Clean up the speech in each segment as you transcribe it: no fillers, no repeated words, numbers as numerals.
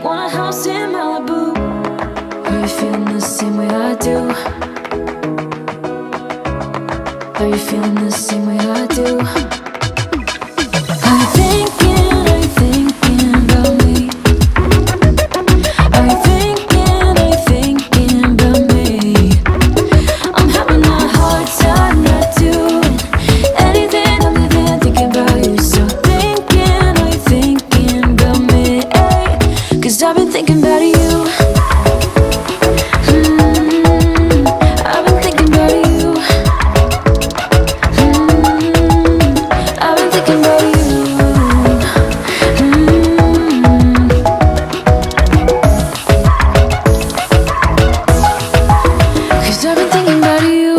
want a house in Malibu. Are you feeling the same way I do? Are you feeling the same way I do? Are you thinking about me? Are you thinking about me? I'm having a hard time not doing anything other than thinking about you. So are you thinking about me? 'Cause I've been thinking about you. I've been thinking about you. I've been thinking about you. Cause I've been thinking about you.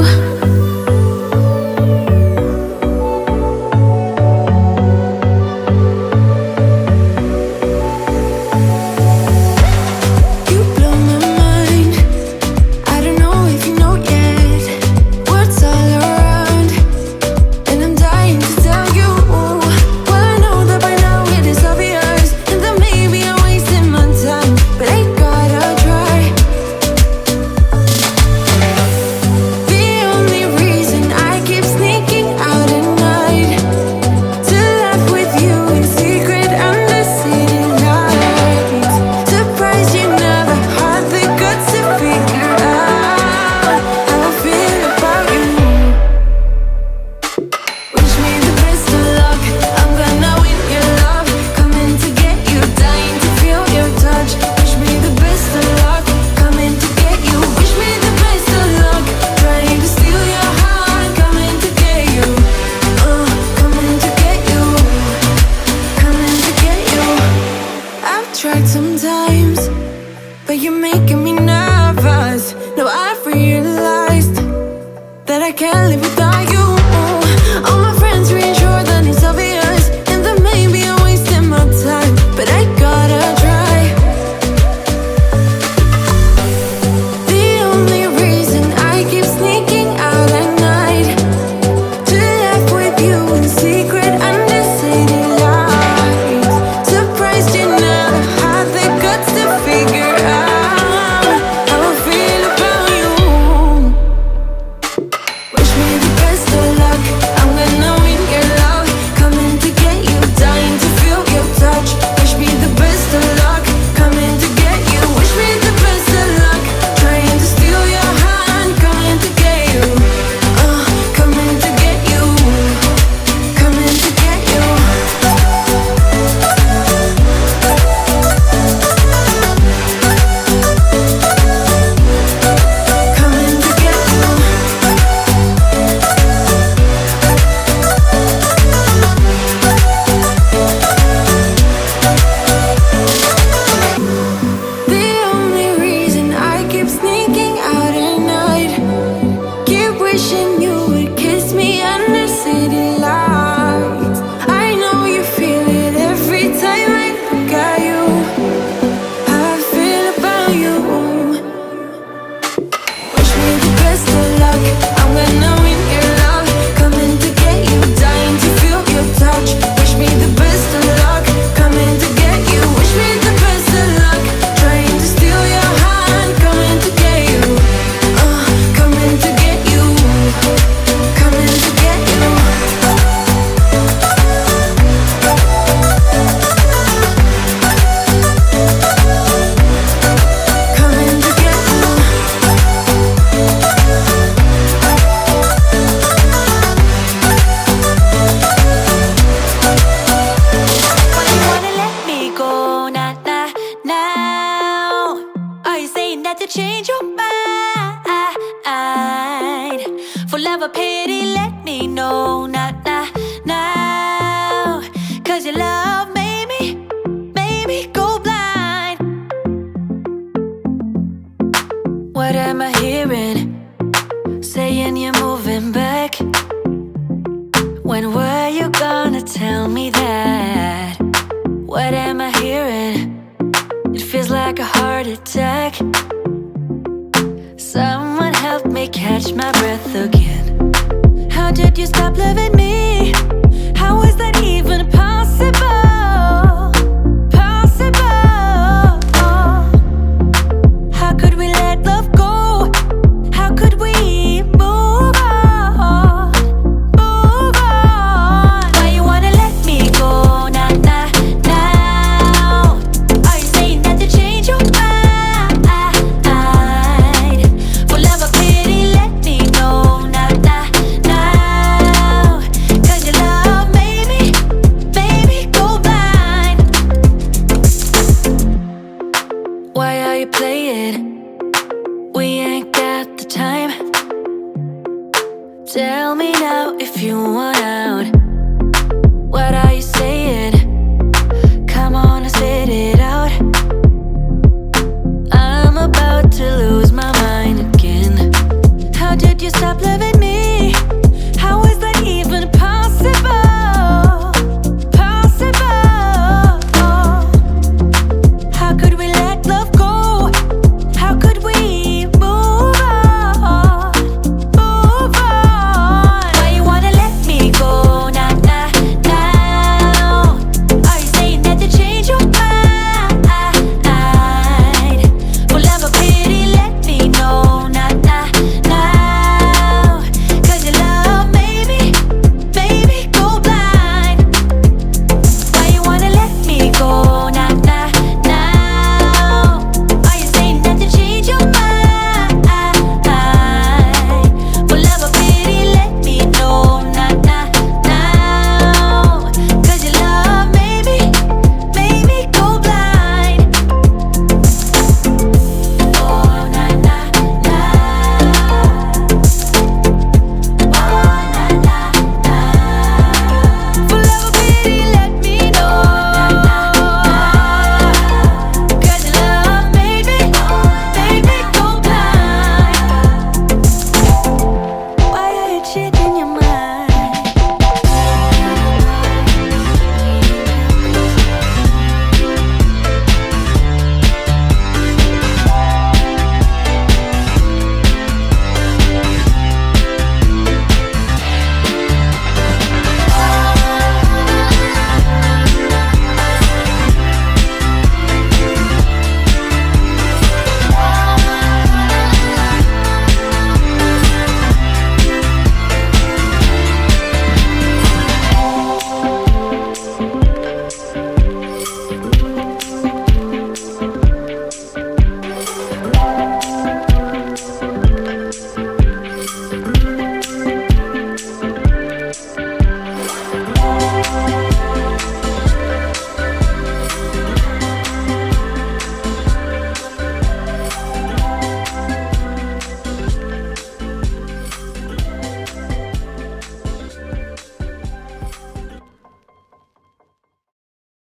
You blow my mind. I don't know if you know yet. Words all around, and I'm dying to tell you. Well, I know that by now it is obvious, and that maybe I'm wasting my time, but I gotta try. The only reason I keep sneaking out at night to laugh with you in secret under city lights. Surprised you never had the guts to figure out how I feel about you. Wish me the best of luck. I'm gonna win your love. Coming to get you, dying to feel your touch. Wish me the best of luck. Coming to get you. Wish me the best of luck. Trying to steal your heart. Coming to get you. Coming to get you. Coming to get you. I've tried sometimes, but you're making me nervous. No, I've realized that I can't live without you. All my friends reassure that it's obvious, and that maybe I'm wasting my time, but I gotta try. The only reason I keep sneaking out at night to laugh with you in secret under city lights. Surprised you never had the guts to figure out how I feel about you. Wish me the best of luck. I'm gonna win your love. Coming to get you, dying to feel your touch. Wish me the best of luck. Coming to get you. Wish me the best of luck. Trying to steal your hand. Coming to get you. Coming to get you. Coming to get you. Coming to get you. The only reason I keep sneaking out at night, keep wishing you would kiss me under city lights. I know you feel it every time I look at you. How I feel about you. Wish me the best of luck. I'm gonna win your love. Coming to get you, dying to feel your touch. Wish me the best of luck. Coming to get you. Wish me the best of luck. Trying to steal your hand. Coming to get you. Coming to get you. Coming to get you. Coming to get you. Why you wanna let me go now? Are you saying that to change your mind? For love or pity, let me know now. 'Cause your love made me go blind. What am I hearing? Saying you're moving back. When were you gonna tell me that? What am I hearing? It feels like a heart attack. Someone help me catch my breath again. How did you stop loving me? How is that even possible? you playing? We ain't got the time. Tell me now if you want out. What are you saying?